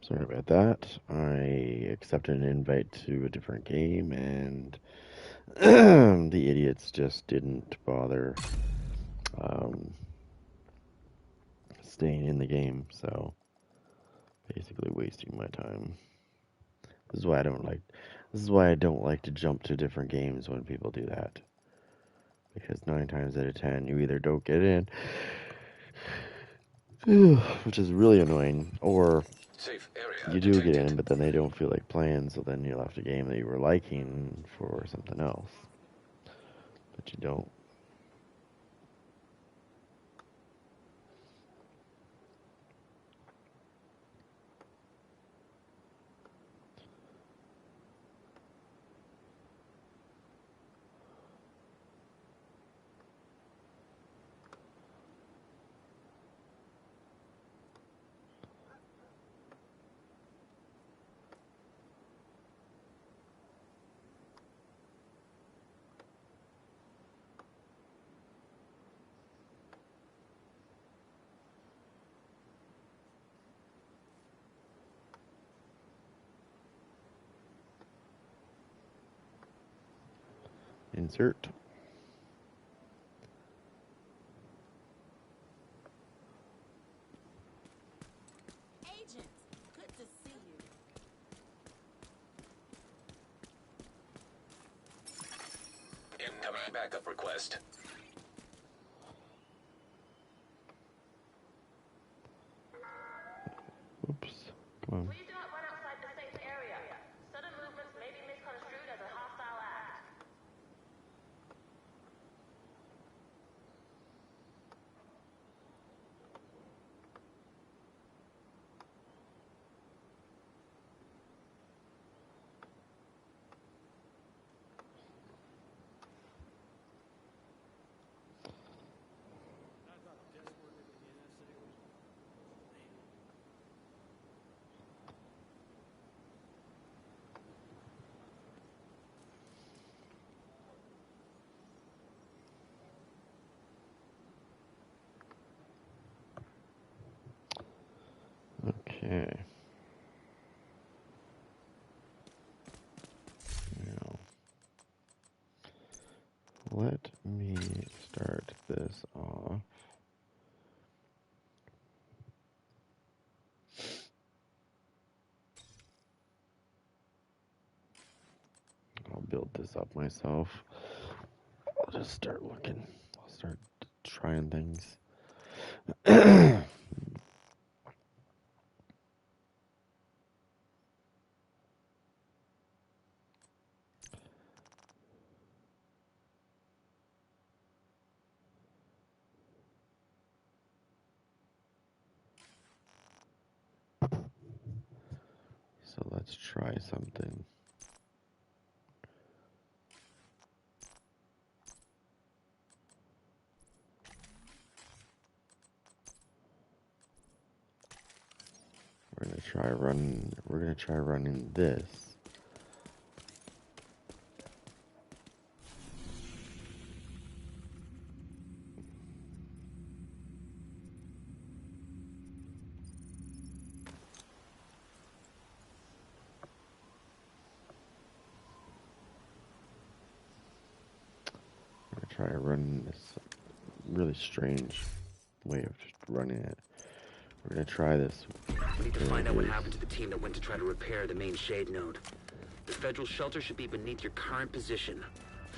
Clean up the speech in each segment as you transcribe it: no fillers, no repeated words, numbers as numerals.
Sorry about that. I accepted an invite to a different game, and the idiots just didn't bother um, staying in the game, so basically wasting my time. This is why I don't like. This is why I don't like to jump to different games when people do that, because 9 times out of 10 you either don't get in, which is really annoying, or you do get in, but then they don't feel like playing, so then you left a game that you were liking for something else, but you don't. Insert. Agent, good to see you. Incoming backup request. Oops. Come on. Please do not run outside the safe area. Sudden movements may be misconstrued as a hostile act. Okay. Now, let me start this off. I'll build this up myself. I'll just start looking. I'll start trying things. So let's try something. We're gonna try running this. We're gonna try running this really strange way of just running it. We're gonna try this. We need to find out what happened to the team that went to try to repair the main shade node. The federal shelter should be beneath your current position.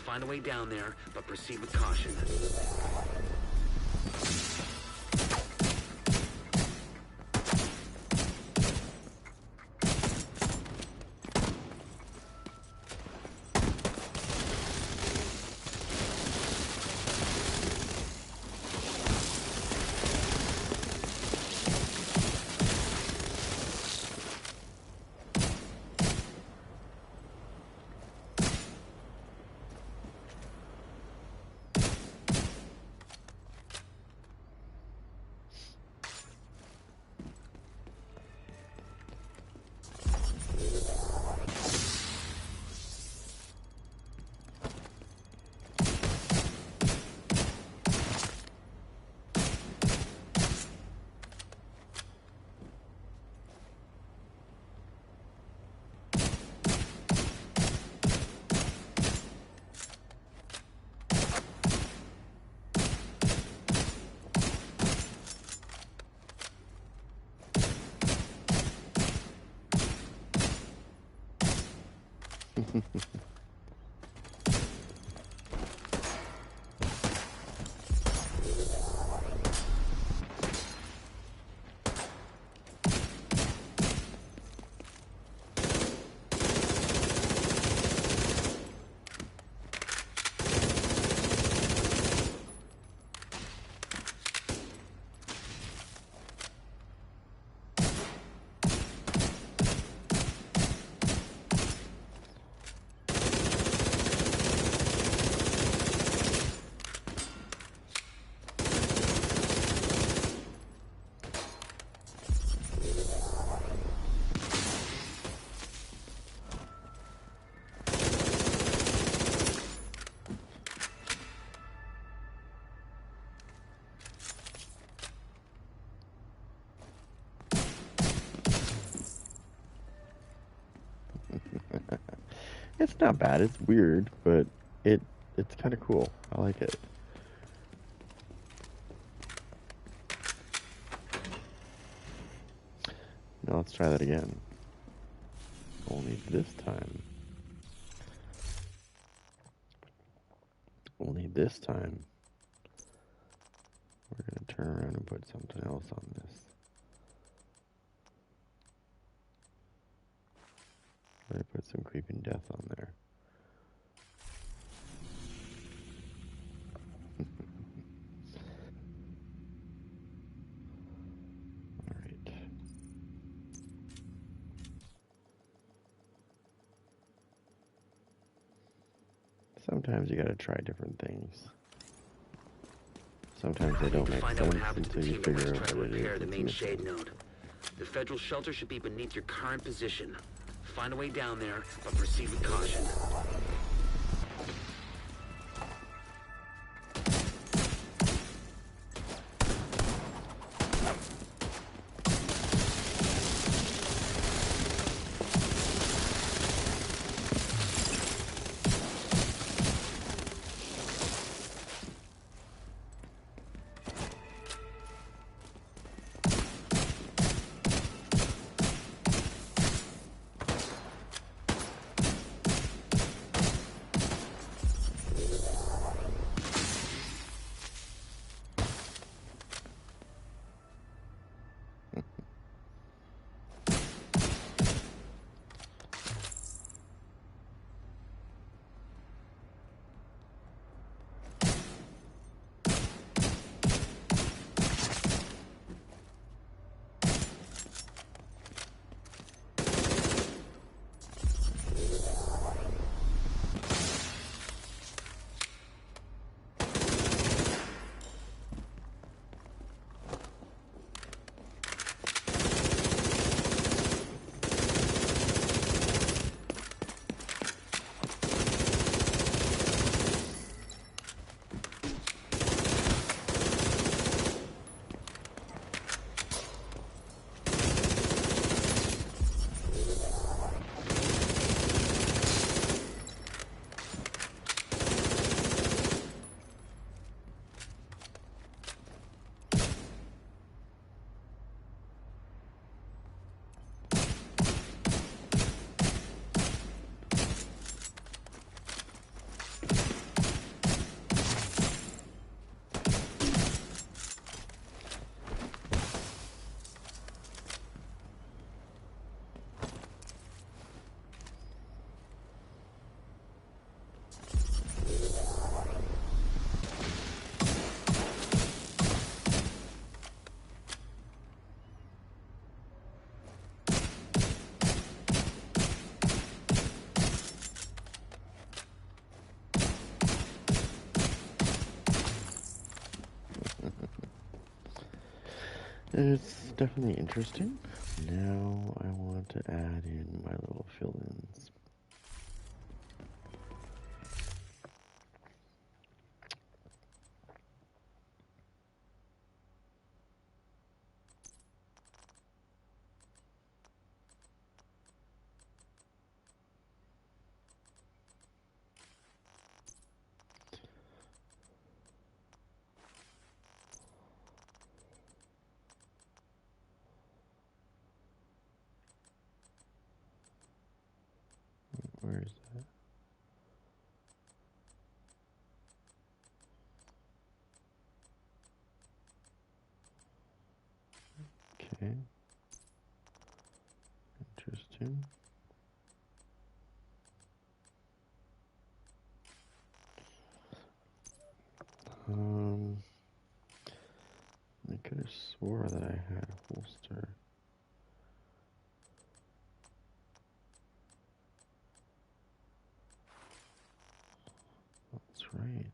Find a way down there, but proceed with caution. It's not bad. It's weird, but it's kind of cool. I like it. Now let's try that again. Only this time. Only this time. We're going to turn around and put something else on this. I'm going to put some creeping death on there. Alright. Sometimes you gotta try different things. Sometimes they don't make Find out what sense happened to the until you team that went figure to out try to what it repair is the that's main missing. shade node. The federal shelter should be beneath your current position. Find a way down there, but proceed with caution. It's definitely interesting. Now I want to add in my little fill-ins. Where is that? Okay. Interesting. I could have swore that I had a holster. That's right.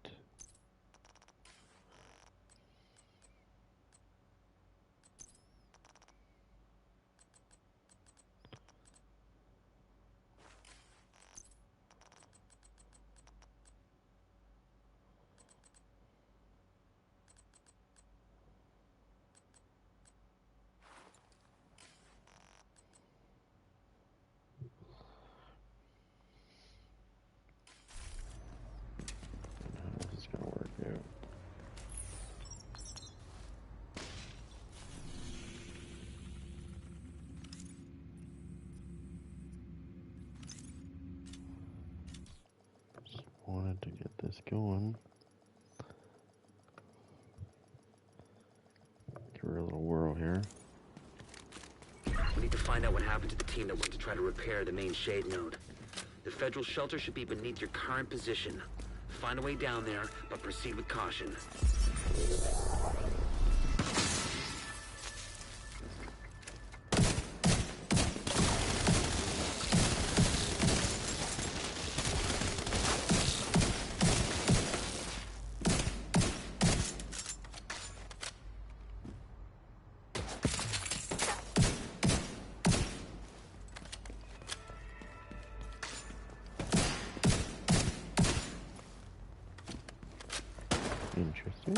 How is this gonna work out? Just wanted to get this going. Give her a little whirl here. We need to find out what happened to the team that went to try to repair the main shade node. The federal shelter should be beneath your current position. Find a way down there, but proceed with caution. Interesting.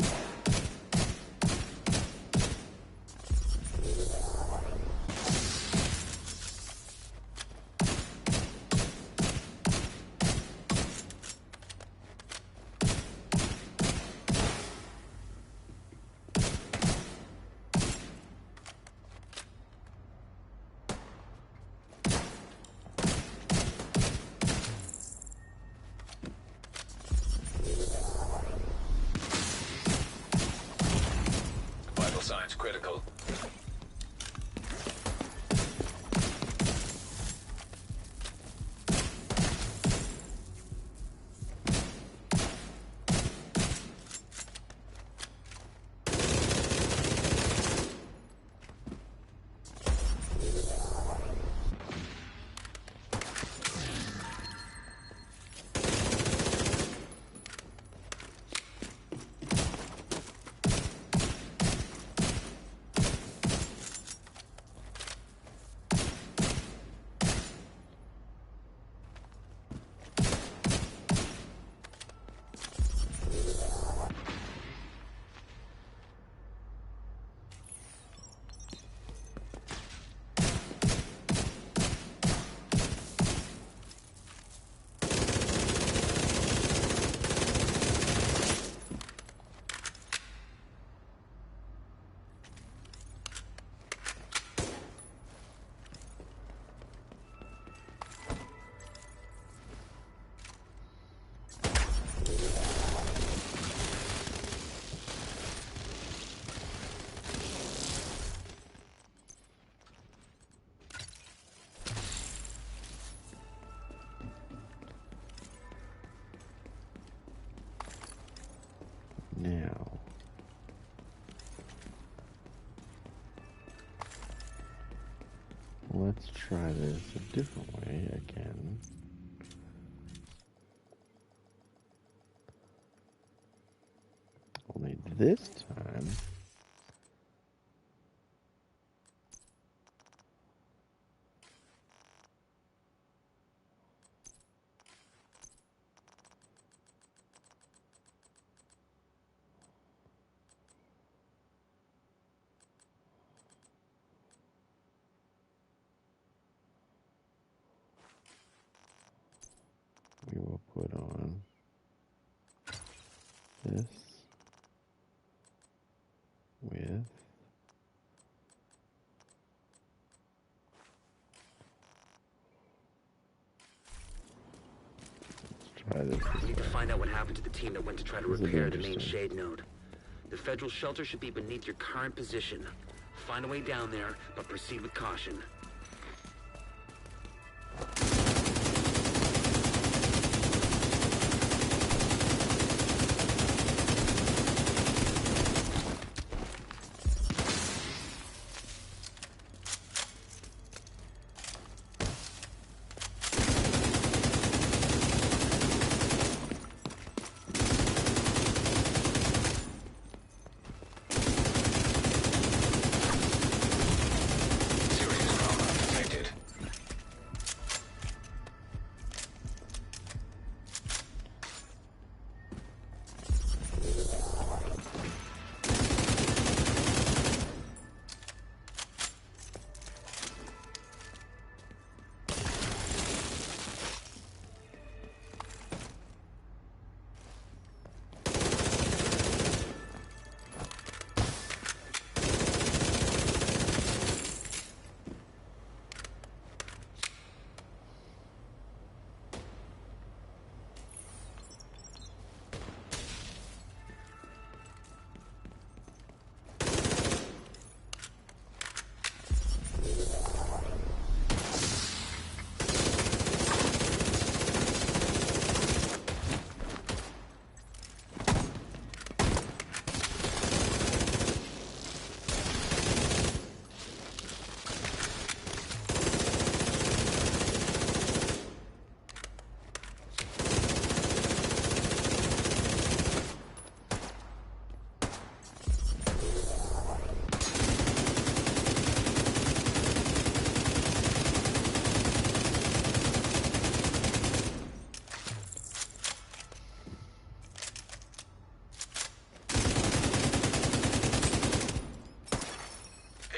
Vital signs critical. Now, let's try this a different way again. Only this time, we will put on this with try this We need to way. find out what happened to the team that went to try to This will be repair the main interesting. shade node. The federal shelter should be beneath your current position. Find a way down there, but proceed with caution.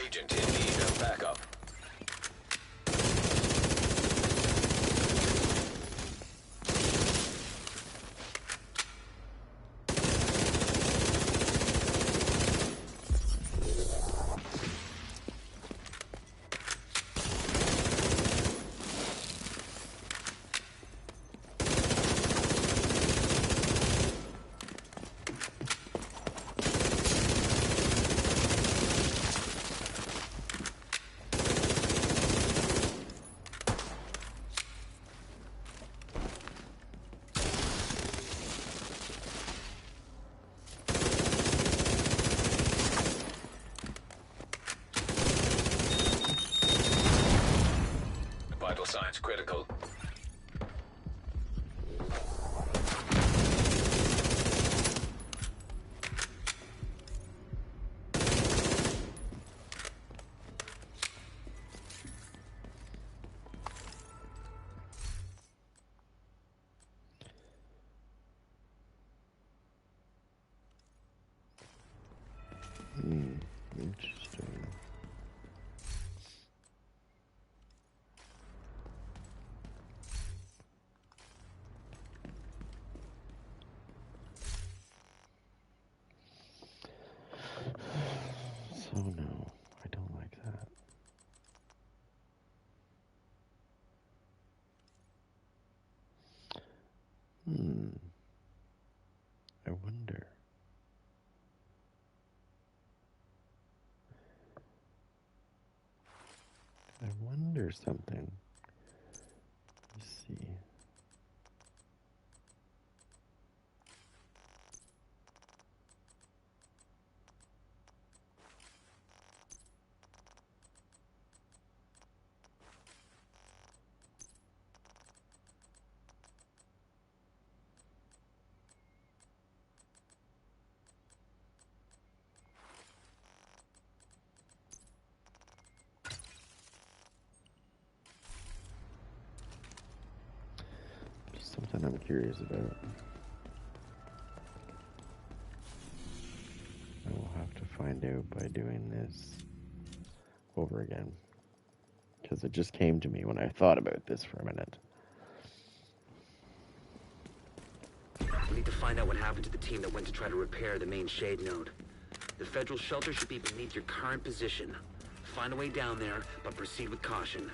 Agent in need of backup. Vital signs critical. Interesting. So no, I don't like that. I wonder. I wonder something. Let's see. Just something I'm curious about. I will have to find out by doing this over again. Because it just came to me when I thought about this for a minute. We need to find out what happened to the team that went to try to repair the main shade node. The federal shelter should be beneath your current position. Find a way down there, but proceed with caution.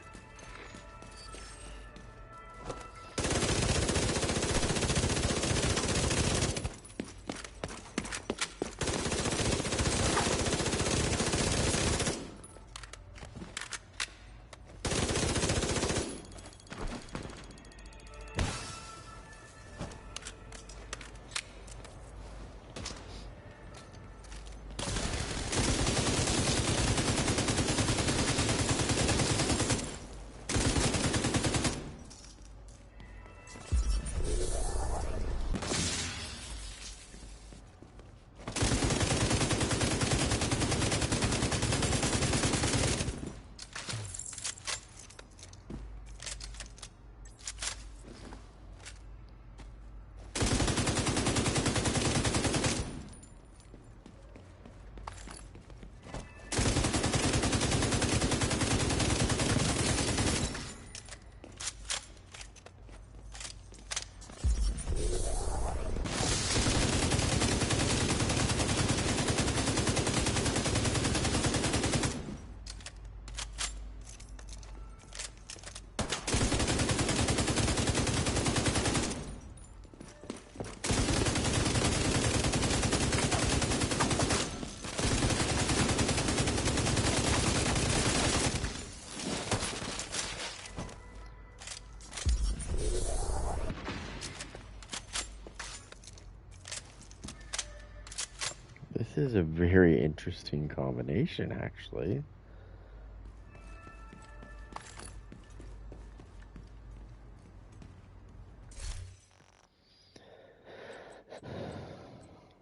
is a very interesting combination, actually.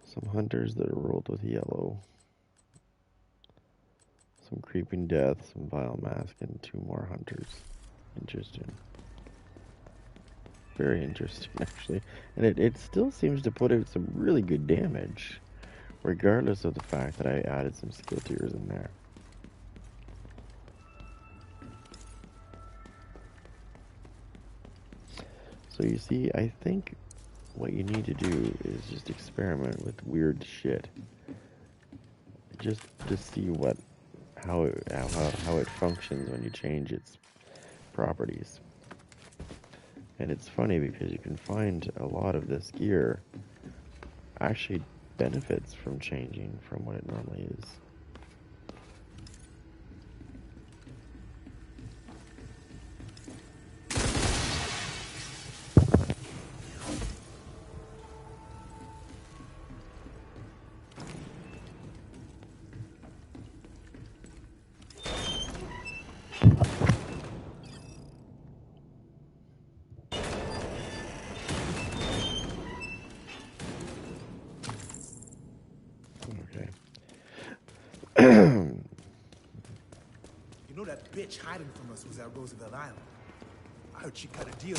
Some hunters that are rolled with yellow. Some creeping death, some vile mask, and 2 more hunters. Interesting. Very interesting, actually. And it still seems to put out some really good damage, regardless of the fact that I added some skill tiers in there. So you see, I think what you need to do is just experiment with weird shit. Just to see how it functions when you change its properties. And it's funny because you can find a lot of this gear actually benefits from changing from what it normally is. You know that bitch hiding from us was at Roosevelt Island. I heard she cut a deal.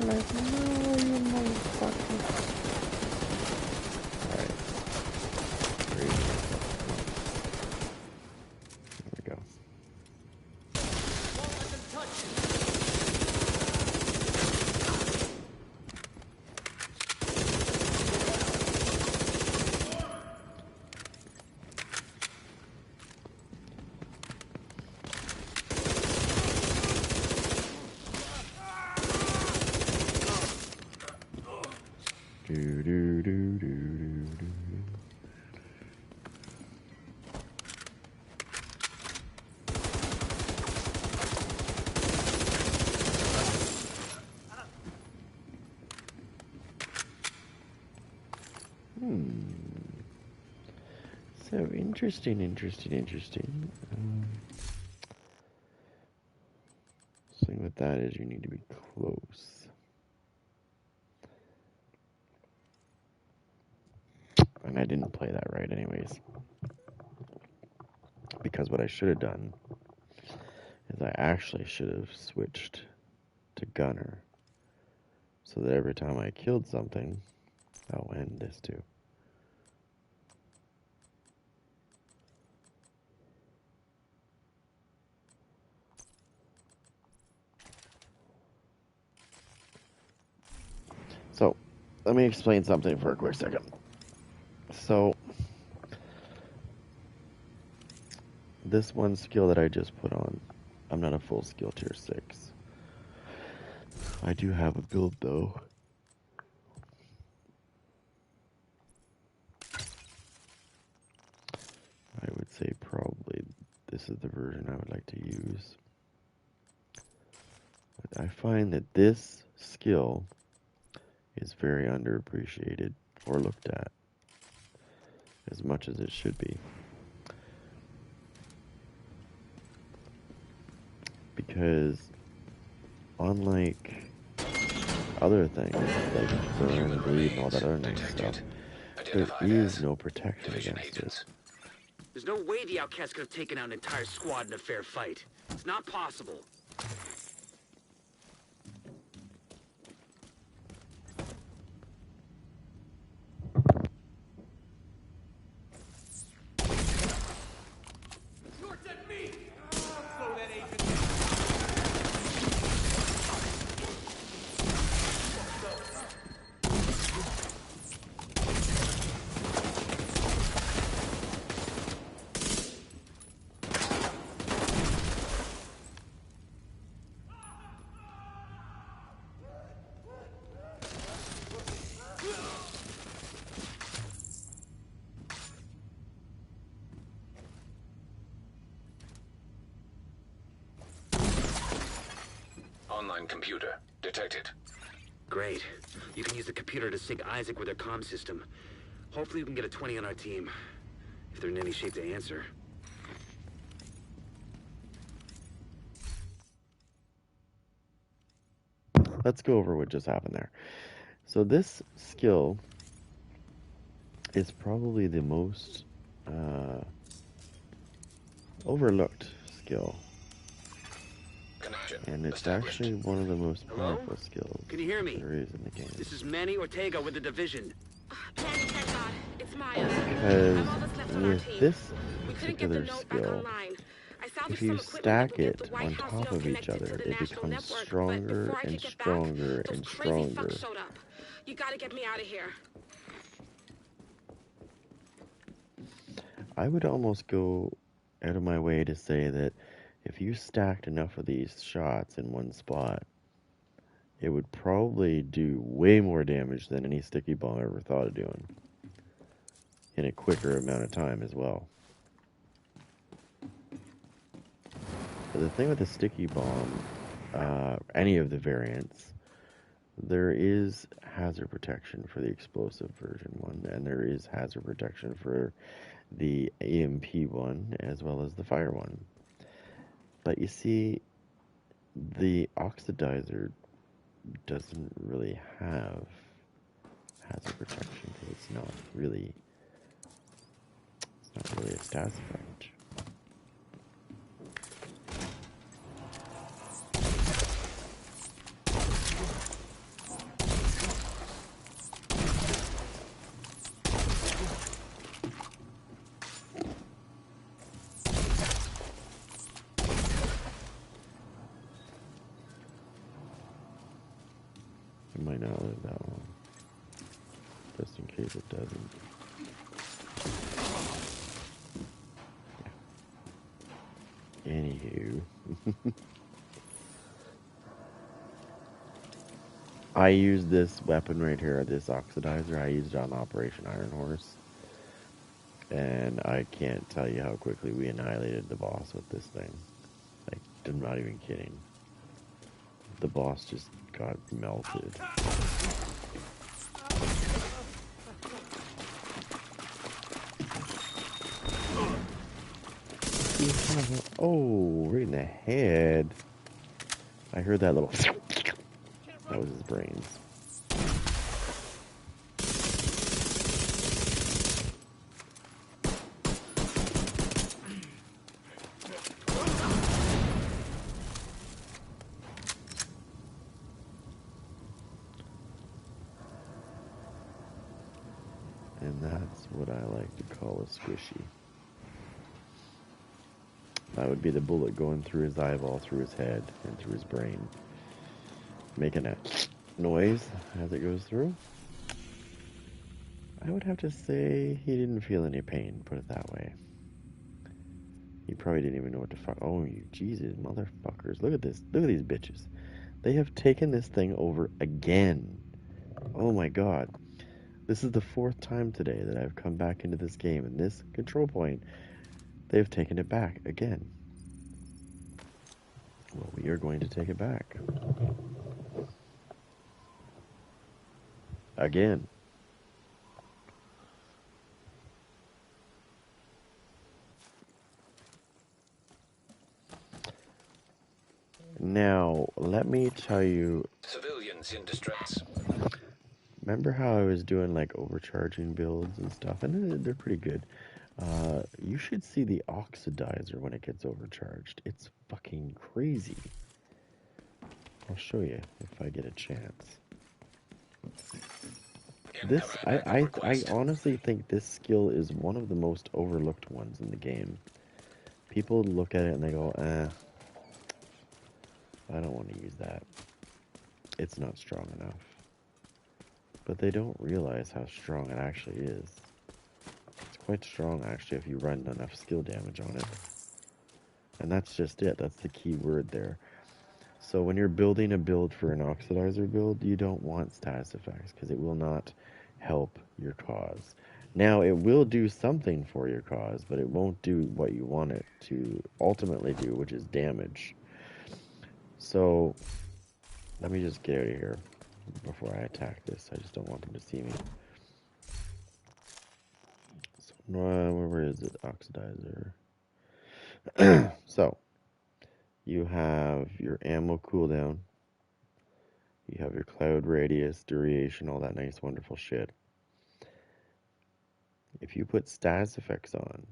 like, no, you motherfucker. Alright. There we go. Do do do do do do. So interesting. Thing with that is you need to be close. And I didn't play that right anyways. Because what I should have done is I actually should have switched to gunner. So that every time I killed something, I'll end this too. So, let me explain something for a quick second. So, this one skill that I just put on, I'm not a full skill tier 6. I do have a build though. I would say probably this is the version I would like to use. But I find that this skill is very underappreciated or looked at as much as it should be. Because unlike other things like burn and bleed and all that other nice stuff, there is no protection against it. There's no way the outcast could have taken out an entire squad in a fair fight. It's not possible. Online computer detected. Great. You can use the computer to sync Isaac with their comm system. Hopefully we can get a 20 on our team. If they're in any shape to answer. Let's go over what just happened there. So this skill is probably the most overlooked skill. Connection And it's established. actually one of the most Hello? powerful skills Can you hear me? there is in the game. This is Manny Ortega with the Division. Manny, thank God. It's Maya. Because I'm all that's left on our with team. this We couldn't get the particular note back skill, online. I salvaged if you some equipment stack that will it get the White on House top note of each connected other, to the it national becomes network. But stronger before I and could get back, stronger those and crazy stronger. fucks showed up. You gotta get me out of here. I would almost go out of my way to say that if you stacked enough of these shots in one spot, it would probably do way more damage than any sticky bomb ever thought of doing. In a quicker amount of time as well. But the thing with the sticky bomb, any of the variants, there is hazard protection for the explosive version one, and there is hazard protection for the EMP one, as well as the fire one. But you see, the oxidizer doesn't really have hazard protection, because it's not really a stats effect. might not live that long. Just in case it doesn't. Anywho. I used this weapon right here, this oxidizer. I used it on Operation Iron Horse. And I can't tell you how quickly we annihilated the boss with this thing. Like, I'm not even kidding. The boss just got melted. Oh, right in the head. I heard that little... That was his brains. And that's what I like to call a squishy. That would be the bullet going through his eyeball, through his head, and through his brain. Making a noise as it goes through. I would have to say he didn't feel any pain, put it that way. He probably didn't even know what to fuck. Oh, you Jesus, motherfuckers. Look at this. Look at these bitches. They have taken this thing over again. Oh my god. This is the 4th time today that I've come back into this game, and this control point, they've taken it back again. Well, we are going to take it back. Again. Now, let me tell you... Civilians in distress. Remember how I was doing, like, overcharging builds and stuff? And they're pretty good. You should see the oxidizer when it gets overcharged. It's fucking crazy. I'll show you if I get a chance. This, I honestly think this skill is one of the most overlooked ones in the game. People look at it and they go, I don't want to use that. It's not strong enough. But they don't realize how strong it actually is. It's quite strong, actually, if you run enough skill damage on it. And that's just it. That's the key word there. So when you're building a build for an oxidizer build, you don't want status effects, because it will not help your cause. Now, it will do something for your cause, but it won't do what you want it to ultimately do, which is damage. So, let me just get out of here before I attack this. I just don't want them to see me. So, where is it? Oxidizer. So, you have your ammo cooldown. You have your cloud radius, duration, all that nice, wonderful shit. If you put status effects on,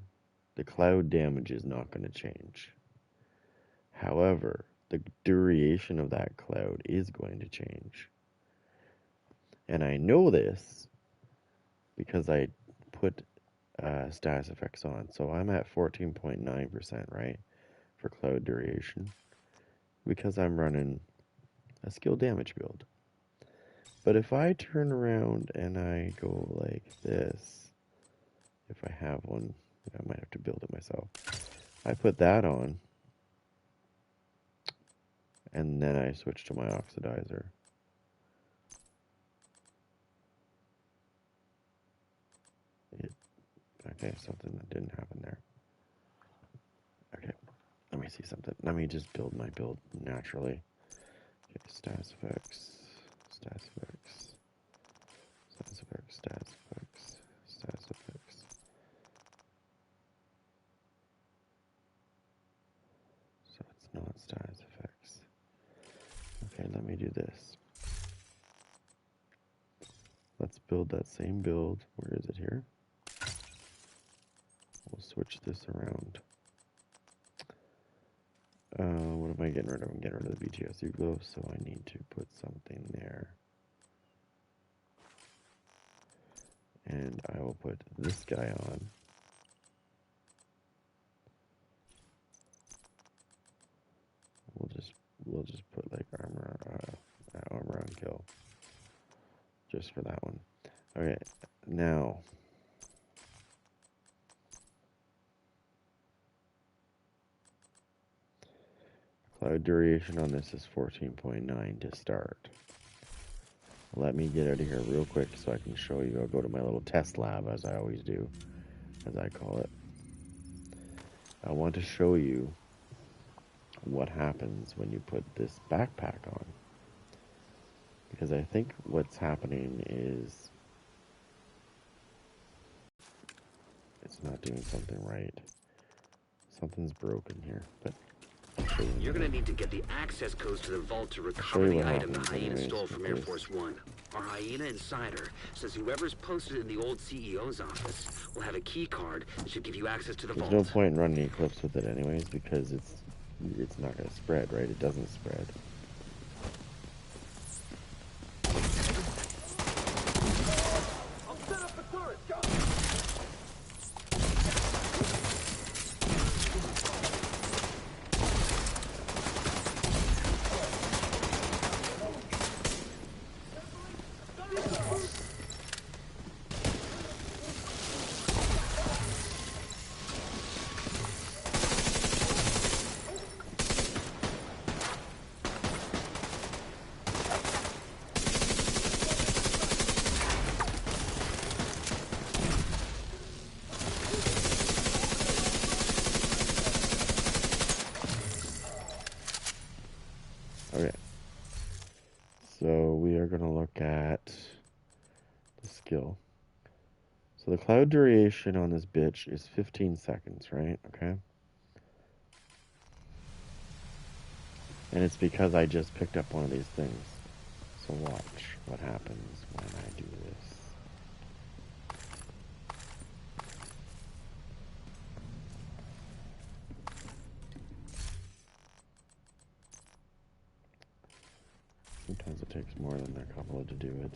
the cloud damage is not going to change. However, the duration of that cloud is going to change. And I know this because I put status effects on. So I'm at 14.9%, right, for cloud duration, because I'm running a skill damage build. But if I turn around and I go like this, if I have one, I might have to build it myself. I put that on, and then I switch to my oxidizer. Okay, something that didn't happen there. Okay, let me see something. Let me just build my build naturally. Okay, status effects, status effects, status effects, status effects, status effects. So it's not status effects. Okay, let me do this. Let's build that same build. Where is it here? We'll switch this around. What am I getting rid of? I'm getting rid of the BTSU glove, so I need to put something there. And I will put this guy on. We'll just put like armor on kill. just for that one. Okay, now. Cloud duration on this is 14.9 to start. Let me get out of here real quick so I can show you. I'll go to my little test lab, as I always do, as I call it. I want to show you what happens when you put this backpack on. Because I think what's happening is it's not doing something right. Something's broken here, but I'll show you. You're gonna need to get the access codes to the vault to recover the item the hyena stole from Air Force One. Our hyena insider says whoever's posted in the old CEO's office will have a key card that should give you access to the vault. There's no point in running Eclipse with it anyways, because it's not going to spread, right? It doesn't spread. Okay, so we are going to look at the skill. So the cloud duration on this bitch is 15 seconds, right? Okay. And it's because I just picked up one of these things. So watch what happens when I do this. Sometimes it takes more than a couple to do it.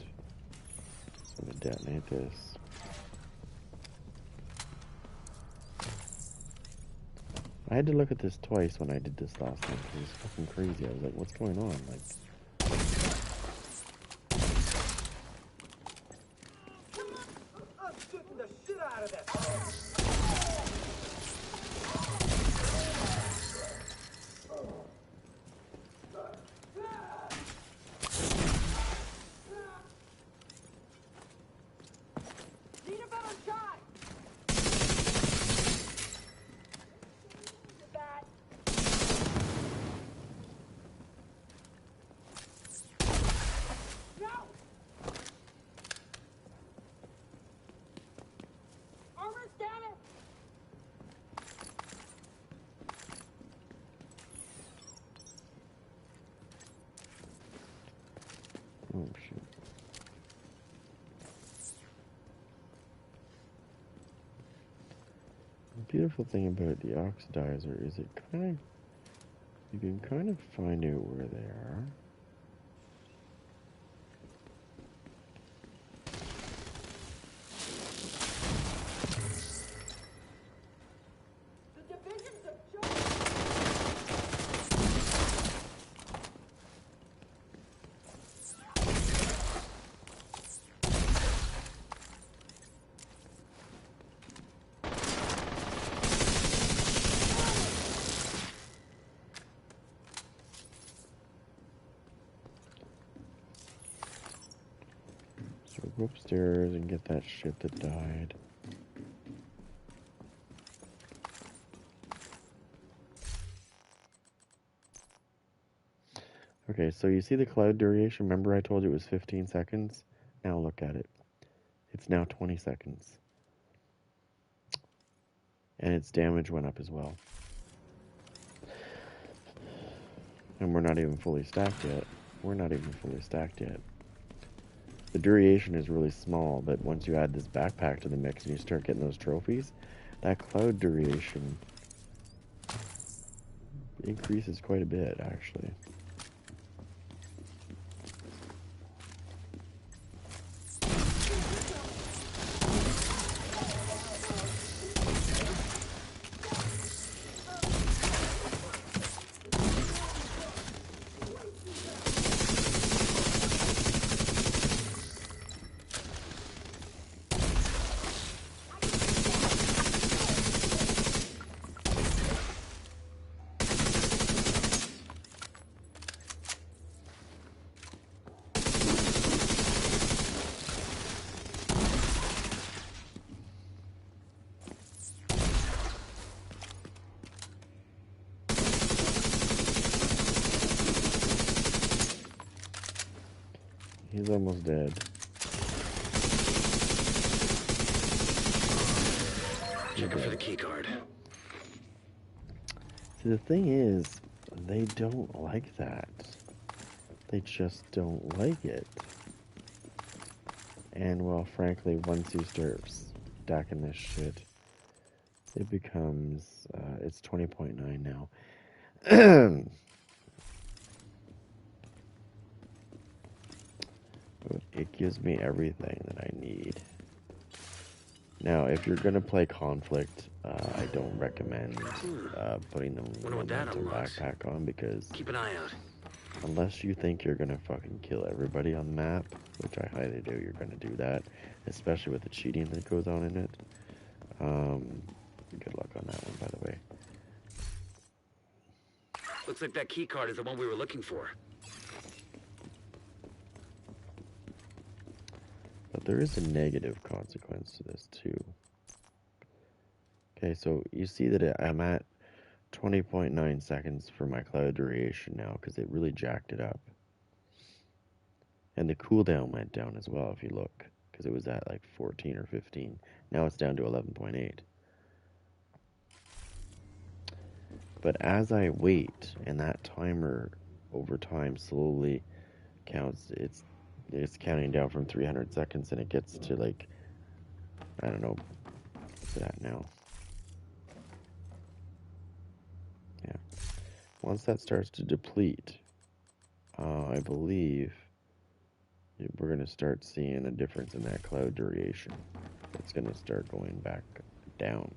So I'm going to detonate this. I had to look at this twice when I did this last time because it was fucking crazy. I was like, what's going on? Like, I'm shooting the shit out of that. Need a better shot. That. No. Armor's damn it. oh shoot. The beautiful thing about the oxidizer is you can kind of find out where they are. The division's a joke. So go upstairs and get that shit that died. Okay, so you see the cloud duration? Remember I told you it was 15 seconds? Now look at it. It's now 20 seconds. And its damage went up as well. And we're not even fully stacked yet. We're not even fully stacked yet. The duration is really small, but once you add this backpack to the mix and you start getting those trophies, that cloud duration increases quite a bit, actually. He's almost dead. Checking for the key card. See, the thing is, they don't like that. They just don't like it. And, well, frankly, once you start stacking this shit, it becomes, it's 20.9 now. It gives me everything that I need. Now, if you're gonna play Conflict, I don't recommend putting the Wonder what that momentum unlocks. backpack on, because Keep an eye out. unless you think you're gonna fucking kill everybody on the map, which I highly doubt you're gonna do that, especially with the cheating that goes on in it. Good luck on that one, by the way. Looks like that key card is the one we were looking for. But there is a negative consequence to this too. Okay, so you see that I'm at 20.9 seconds for my cloud duration now, because it really jacked it up. And the cooldown went down as well, if you look, because it was at like 14 or 15. Now it's down to 11.8. But as I wait, and that timer over time slowly counts, it's counting down from 300 seconds, and it gets to like, I don't know, what's it at now? Yeah. Once that starts to deplete, I believe we're going to start seeing a difference in that cloud duration. It's going to start going back down.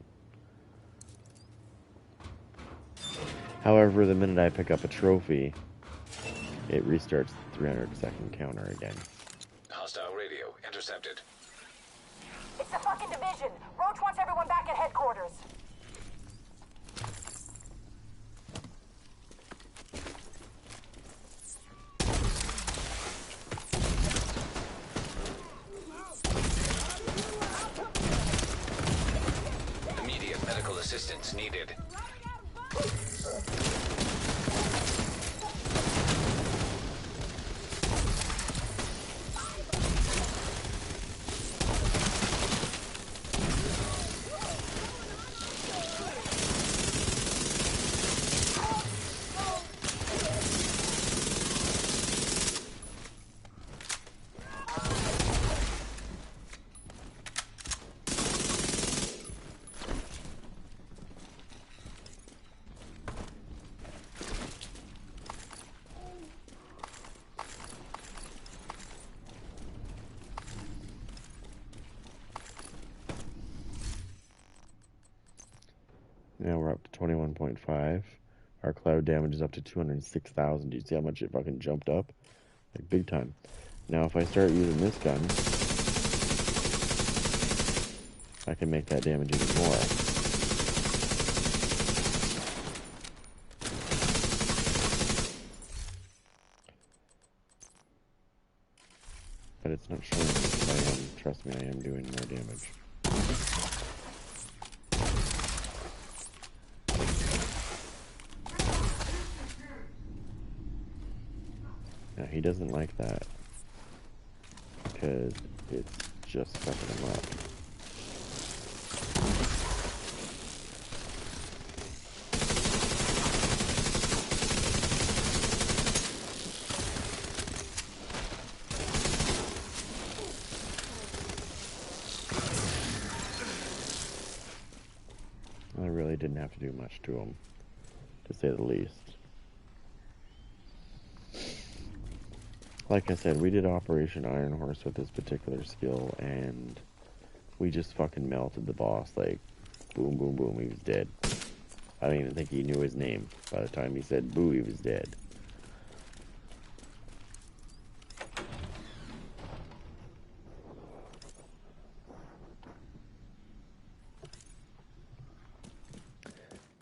However, the minute I pick up a trophy, it restarts the 300-second counter again. Hostile radio intercepted. It's the fucking division. Roach wants everyone back at headquarters. Immediate medical assistance needed. Now we're up to 21.5. Our cloud damage is up to 206,000. Do you see how much it fucking jumped up? Like, big time. Now, if I start using this gun, I can make that damage even more. But it's not showing me, but trust me, I am doing more damage. Now, he doesn't like that, because it's just fucking him up. I really didn't have to do much to him, to say the least. Like I said, we did Operation Iron Horse with this particular skill, and we just fucking melted the boss. Like, boom, boom, boom, he was dead. I don't even think he knew his name. By the time he said boo, he was dead.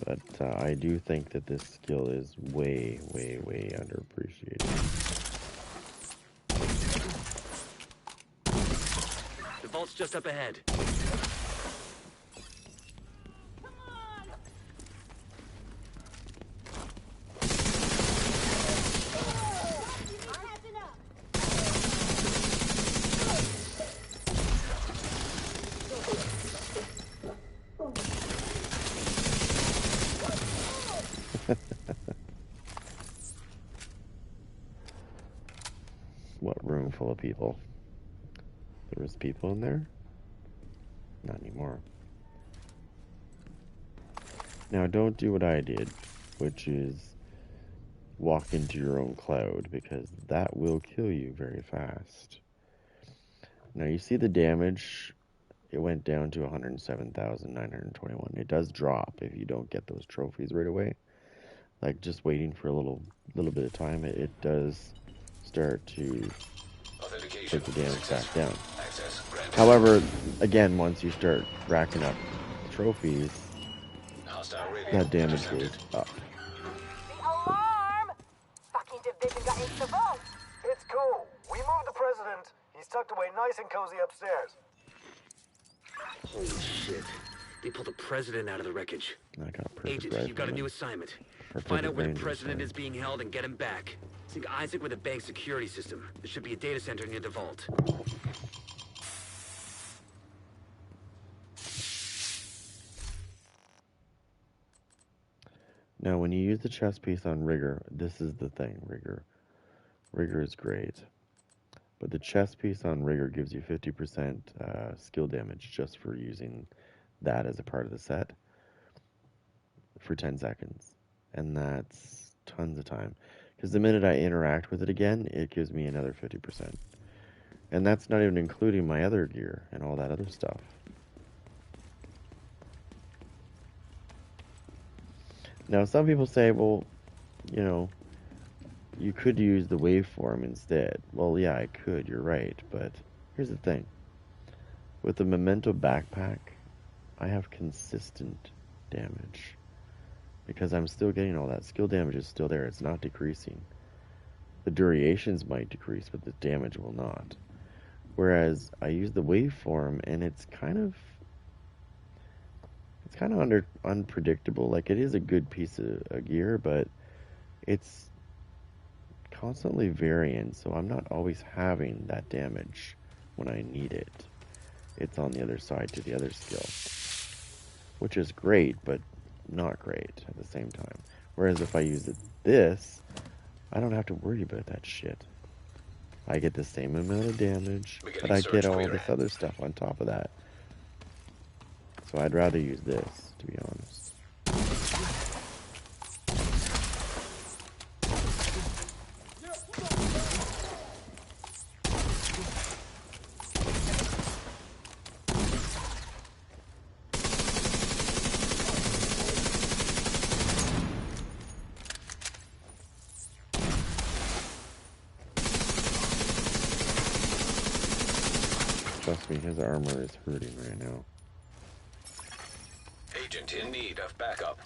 But I do think that this skill is way, way, way underappreciated. The vault's just up ahead. what room full of people? There was people in there? Not anymore. Now don't do what I did, which is walk into your own cloud, because that will kill you very fast. Now you see the damage, it went down to 107,921. It does drop if you don't get those trophies right away. Like just waiting for a little bit of time, it does start to take the damage back down. However, again, once you start racking up trophies, that damage goes up. The alarm! Fucking division got into the vault! It's cool. We moved the president. He's tucked away nice and cozy upstairs. Holy shit. They pulled the president out of the wreckage. I got a perfect Agent, rifle, you've got a man. new assignment. Or Find out perfect where the range president assignment. is being held and get him back. Sync Isaac with the bank's security system. There should be a data center near the vault. Now, when you use the chest piece on Rigger, this is the thing, Rigger. Rigger is great. But the chest piece on Rigger gives you 50% skill damage just for using that as a part of the set for 10 seconds. And that's tons of time. Because the minute I interact with it again, it gives me another 50%. And that's not even including my other gear and all that other stuff. Now, some people say, well, you know, you could use the waveform instead. Well, yeah, I could, you're right. But here's the thing. With the Memento backpack, I have consistent damage. Because I'm still getting all that. Skill damage is still there. It's not decreasing. The durations might decrease, but the damage will not. Whereas I use the waveform, and it's kind of unpredictable. Like, it is a good piece of gear, but it's constantly varying, so I'm not always having that damage when I need it. It's on the other side to the other skill, which is great, but not great at the same time. Whereas if I use this, I don't have to worry about that shit. I get the same amount of damage, but I get all this other stuff on top of that. So I'd rather use this, to be honest. Trust me, his armor is hurting right now. Agent in need of backup.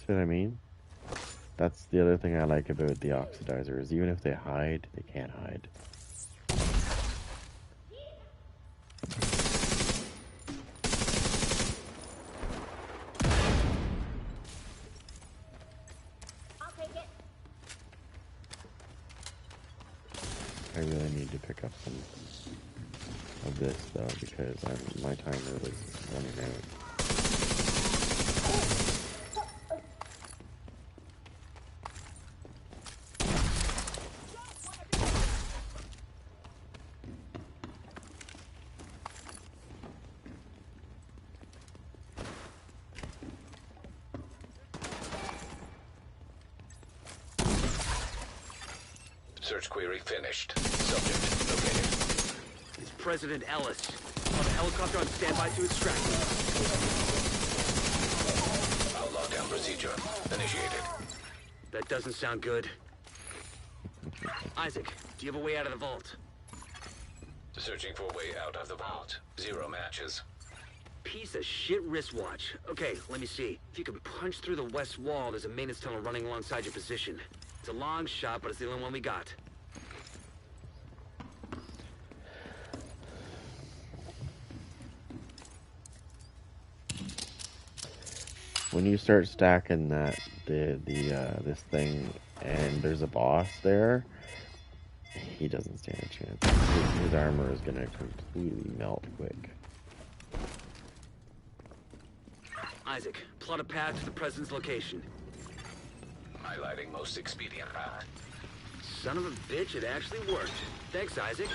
See what I mean? That's the other thing I like about the oxidizer, is even if they hide, they can't hide. I'll take it. I really need to pick up some of this though, because my timer was running out. Search query finished. Subject located. It's President Ellis. On a helicopter on standby to extract him. Our lockdown procedure initiated. That doesn't sound good. Isaac, do you have a way out of the vault? Searching for a way out of the vault. 0 matches. Piece of shit wristwatch. Okay, let me see. If you can punch through the west wall, there's a maintenance tunnel running alongside your position. It's a long shot, but it's the only one we got. When you start stacking this thing and there's a boss there, he doesn't stand a chance. His armor is gonna completely melt quick. Isaac, plot a path to the president's location. Highlighting most expedient route. Son of a bitch, it actually worked. Thanks, Isaac.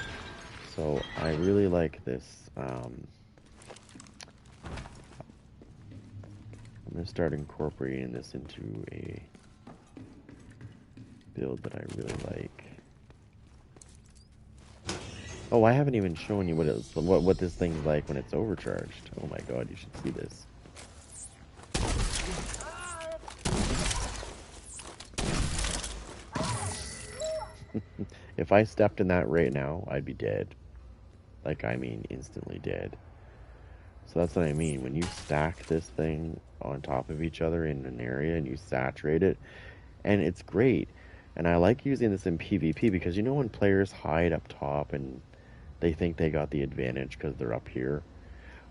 So I really like this. I'm gonna start incorporating this into a build that I really like. Oh, I haven't even shown you what this thing's like when it's overcharged. Oh my god, you should see this. If I stepped in that right now, I'd be dead. Like, I mean, instantly dead. So that's what I mean. When you stack this thing on top of each other in an area and you saturate it, and it's great. And I like using this in PvP because you know when players hide up top and they think they got the advantage because they're up here?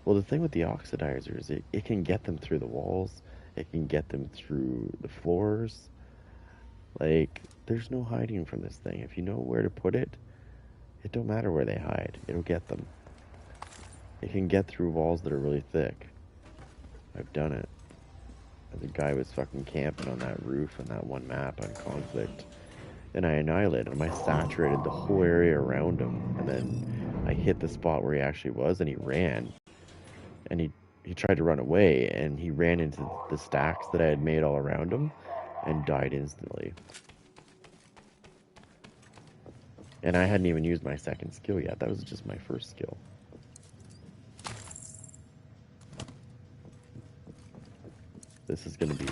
Well, the thing with the oxidizer is it can get them through the walls. It can get them through the floors. Like, there's no hiding from this thing. If you know where to put it, it don't matter where they hide. It'll get them. It can get through walls that are really thick. I've done it. The guy was fucking camping on that roof on that one map on Conflict. And I annihilated him. I saturated the whole area around him. And then I hit the spot where he actually was, and he ran. And he tried to run away, and he ran into the stacks that I had made all around him and died instantly. And I hadn't even used my second skill yet. That was just my first skill. This is gonna be,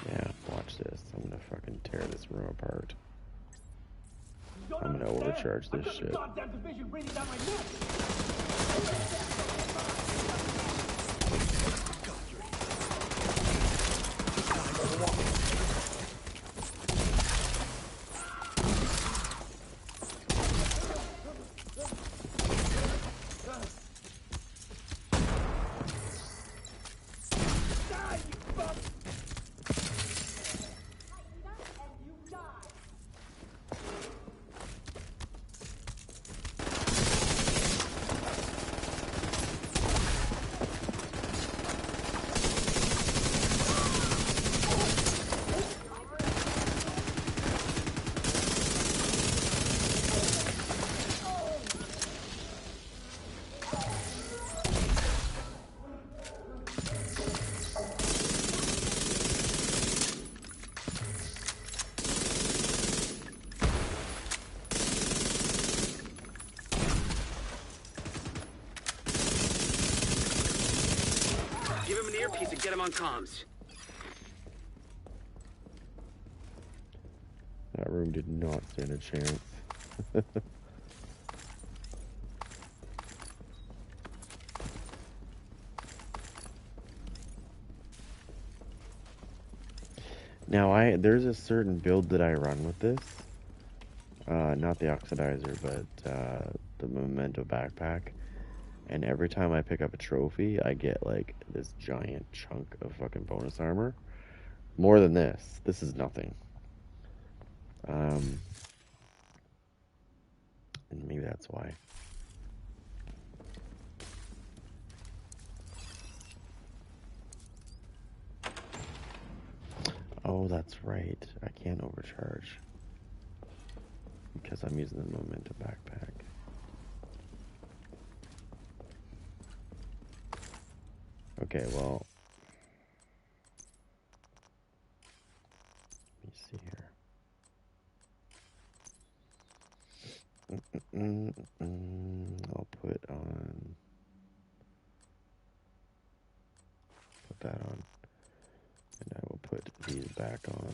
yeah, watch this. I'm gonna fucking tear this room apart. I'm gonna overcharge this shit. Earpiece and get him on comms. That room did not stand a chance. Now there's a certain build that I run with this. Not the oxidizer, but the memento backpack. And every time I pick up a trophy, I get like this giant chunk of fucking bonus armor. More than this. This is nothing. And maybe that's why. Oh, that's right. I can't overcharge. Because I'm using the memento backpack. Okay, well, let me see here. I'll put that on, and I will put these back on.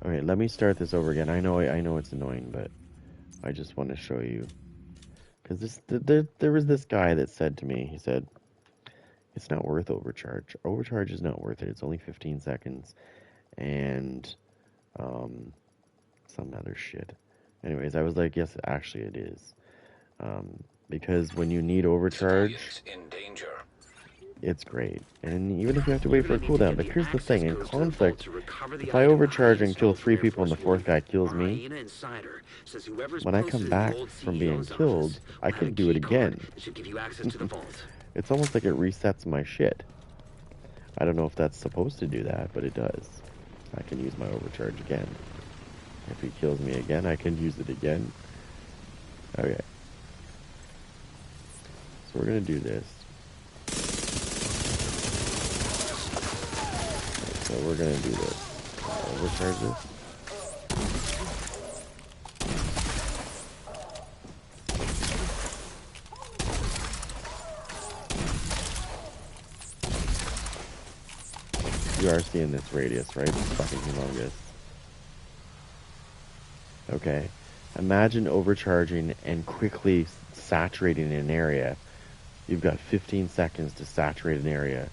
Okay, let me start this over again. I know it's annoying, but I just want to show you, because there was this guy that said to me, he said, It's not worth overcharge. Overcharge is not worth it. It's only 15 seconds and some other shit. Anyways, I was like, yes, actually it is. Because when you need overcharge, Civilians in danger. it's great. And even if you have to wait for a You're gonna cooldown, need to but get here's the access thing, in codes to the vault conflict, to recover the if I item overcharge and kill installed from 3 Air people and the Force 4th guy kills Our me, hyena insider says whoever's when I posted come in back the old from being CEO's killed, office I will have a can do it key card again. that should give you access to the vault. It's almost like it resets my shit. I don't know if that's supposed to do that, but it does. I can use my overcharge again. If he kills me again, I can use it again. Okay. So we're gonna do this. So we're gonna do this. Overcharge this. You are seeing this radius, right? It's fucking humongous. Okay. Imagine overcharging and quickly saturating an area. You've got 15 seconds to saturate an area.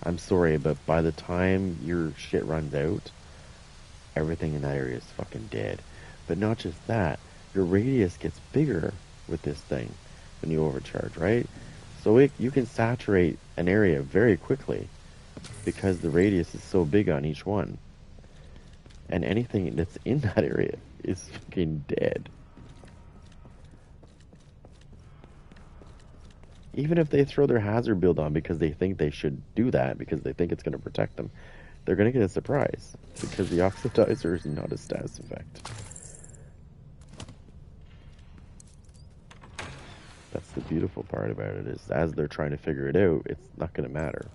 I'm sorry, but by the time your shit runs out, everything in that area is fucking dead. But not just that, your radius gets bigger with this thing when you overcharge, right? So you can saturate an area very quickly because the radius is so big on each one. And anything that's in that area is fucking dead. Even if they throw their hazard build on because they think they should do that, because they think it's going to protect them, they're going to get a surprise, because the oxidizer is not a status effect. That's the beautiful part about it, is as they're trying to figure it out, it's not going to matter.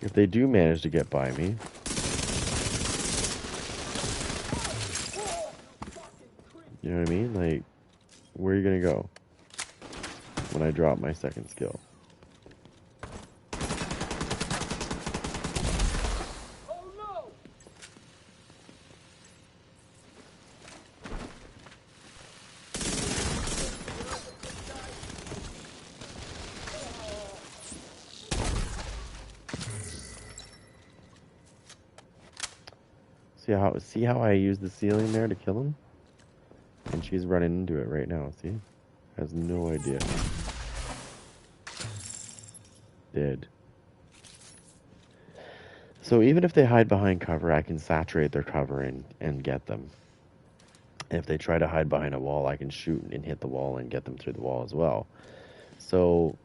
If they do manage to get by me, you know what I mean? Like, where are you gonna go when I drop my second skill? See how I use the ceiling there to kill him? And she's running into it right now, see? Has no idea. Dead. So even if they hide behind cover, I can saturate their cover and get them. And if they try to hide behind a wall, I can shoot and hit the wall and get them through the wall as well. So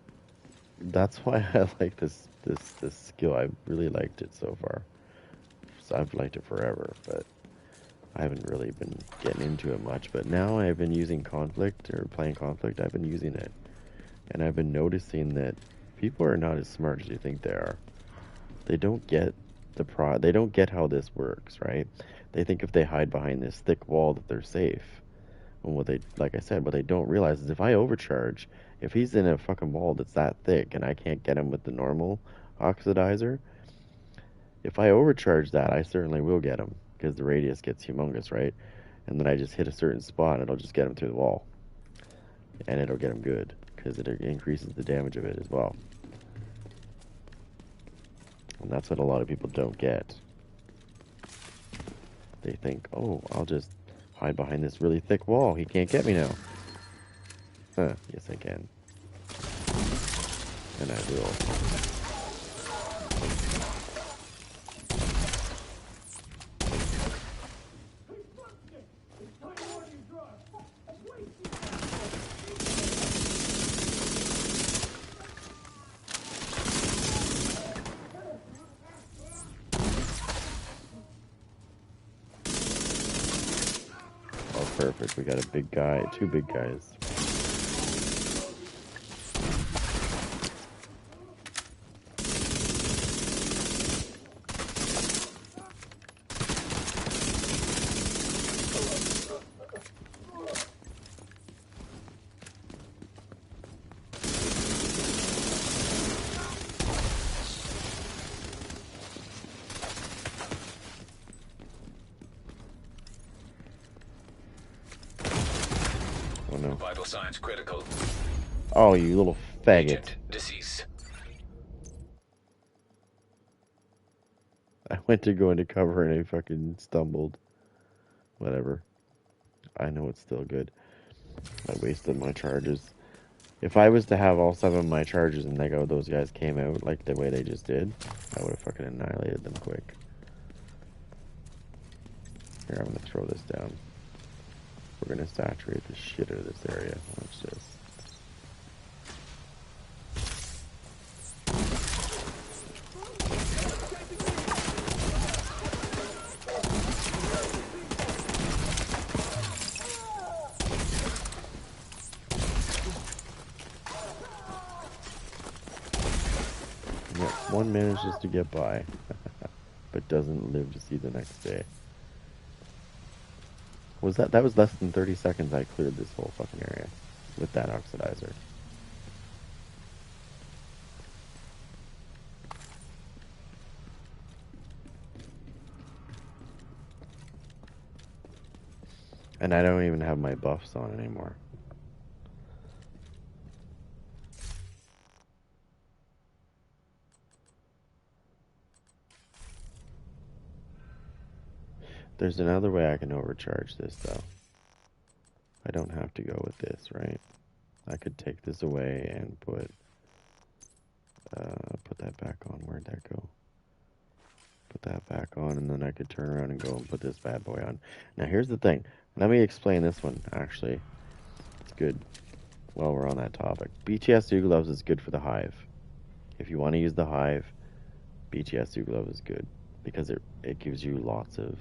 that's why I like this skill. I've really liked it so far. So I've liked it forever, but I haven't really been getting into it much. But now I've been using Conflict, or playing Conflict, I've been using it. And I've been noticing that people are not as smart as you think they are. They don't get they don't get how this works, right? They think if they hide behind this thick wall that they're safe. And what they, like I said, what they don't realize is if I overcharge, if he's in a fucking wall that's that thick and I can't get him with the normal oxidizer, if I overcharge that, I certainly will get him, because the radius gets humongous, right? And then I just hit a certain spot and it'll just get him through the wall. And it'll get him good, because it increases the damage of it as well. And that's what a lot of people don't get. They think, oh, I'll just hide behind this really thick wall. He can't get me now. Huh, yes I can. And I will. Perfect, we got a big guy, two big guys. Vital signs critical. Oh, you little faggot. Agent deceased. I went to go into cover and I fucking stumbled. Whatever. I know it's still good. I wasted my charges. If I was to have all 7 of my charges and those guys came out like the way they just did, I would have fucking annihilated them quick. Here, I'm gonna throw this down. We're gonna saturate the shit out of this area. Watch this. Yep, one manages to get by, but doesn't live to see the next day. That was less than 30 seconds I cleared this whole fucking area with that oxidizer. And I don't even have my buffs on anymore. There's another way I can overcharge this, though. I don't have to go with this, right? I could take this away and put that back on. Where'd that go? Put that back on, and then I could turn around and go and put this bad boy on. Now, here's the thing. Let me explain this one, actually. It's good while we're on that topic. BTS Zoo Gloves is good for the Hive. If you want to use the Hive, BTS Zoo Gloves is good because it gives you lots of...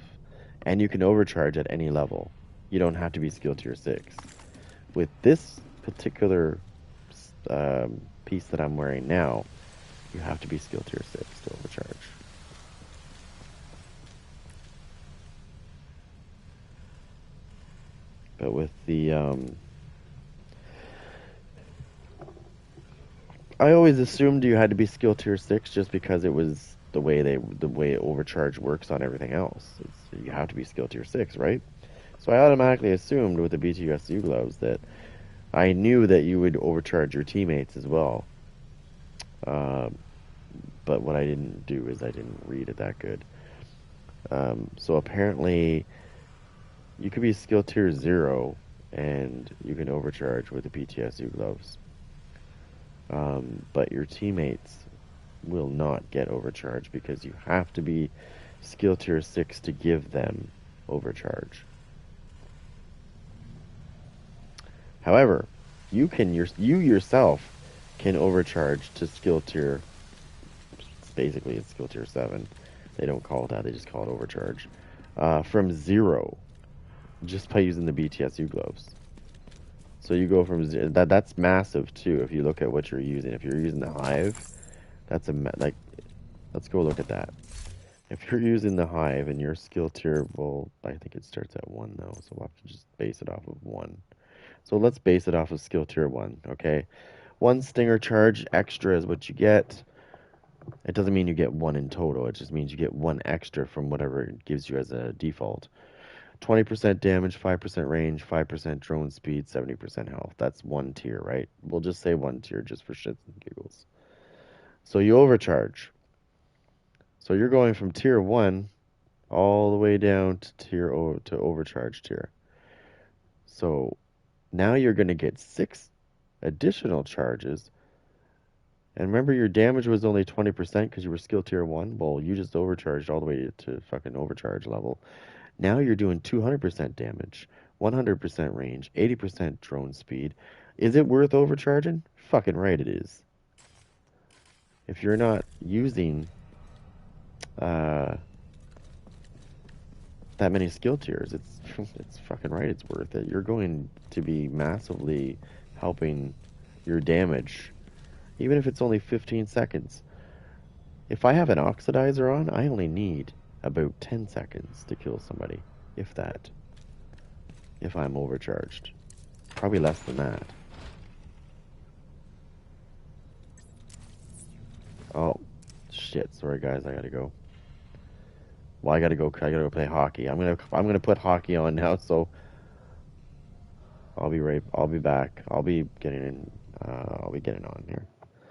And you can overcharge at any level. You don't have to be skill tier 6. With this particular piece that I'm wearing now, you have to be skill tier 6 to overcharge. But with the... I always assumed you had to be skill tier 6 just because it was the way overcharge works on everything else. You have to be skill tier 6, right? So I automatically assumed with the BTSU gloves that I knew that you would overcharge your teammates as well. But what I didn't do is I didn't read it that good. So apparently you could be skill tier 0 and you can overcharge with the BTSU gloves. But your teammates will not get overcharged because you have to be skill tier 6 to give them overcharge. However, you yourself can overcharge to skill tier. Basically, it's skill tier 7. They don't call it that; they just call it overcharge. From 0, just by using the BTSU gloves. So you go from 0. That's massive too. If you look at what you're using, if you're using the Hive, that's let's go look at that. If you're using the Hive and your skill tier, well, I think it starts at 1 though, so we'll have to just base it off of 1. So let's base it off of skill tier 1, okay? 1 stinger charge extra is what you get. It doesn't mean you get 1 in total, it just means you get 1 extra from whatever it gives you as a default. 20% damage, 5% range, 5% drone speed, 70% health. That's 1 tier, right? We'll just say 1 tier just for shits and giggles. So you overcharge. So you're going from tier 1 all the way down to overcharge tier. So now you're going to get 6 additional charges. And remember, your damage was only 20% because you were skill tier 1. Well, you just overcharged all the way to fucking overcharge level. Now you're doing 200% damage, 100% range, 80% drone speed. Is it worth overcharging? Fucking right it is. If you're not using that many skill tiers, it's fucking right it's worth it. You're going to be massively helping your damage, even if it's only 15 seconds. If I have an oxidizer on, I only need about 10 seconds to kill somebody, if that. If I'm overcharged. Probably less than that. Oh, shit. Sorry, guys. I gotta go. Well, I gotta go play hockey. I'm gonna put hockey on now, so I'll be back. I'll be getting in. I'll be getting on here.